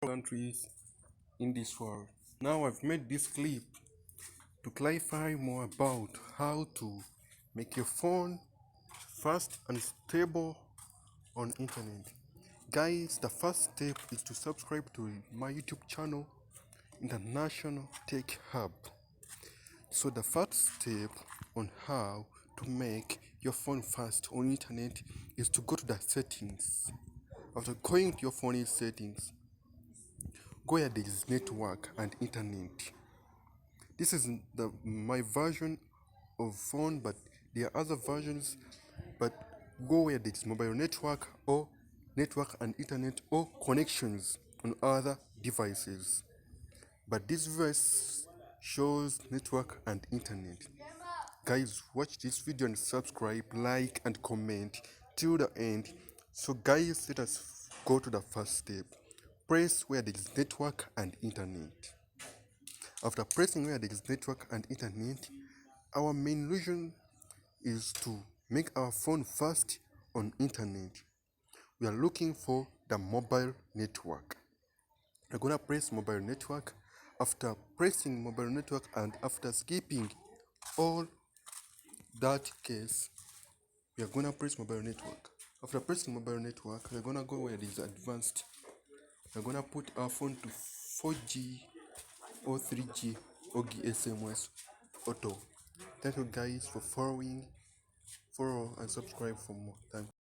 countries in this world. Now I've made this clip to clarify more about how to make your phone fast and stable on internet. Guys, the first step is to subscribe to my YouTube channel, International Tech Hub. So the first step on how to make your phone fast on internet is to go to the settings. After going to your phone settings, go where there is network and internet. This is my version of phone, but there are other versions. But go where there is mobile network or network and internet or connections on other devices. But this verse shows network and internet. Guys, watch this video and subscribe, like and comment till the end. So guys, let us go to the first step. Press where there is network and internet. After pressing where there is network and internet, our main reason is to make our phone fast on internet. We are looking for the mobile network. We're gonna press mobile network. After pressing mobile network and after skipping all that case, we are gonna press mobile network. After pressing mobile network, we're gonna go where there is advanced. We're gonna put our phone to 4G or 3G or GSMS auto. Thank you guys for following, follow and subscribe for more. Thank you.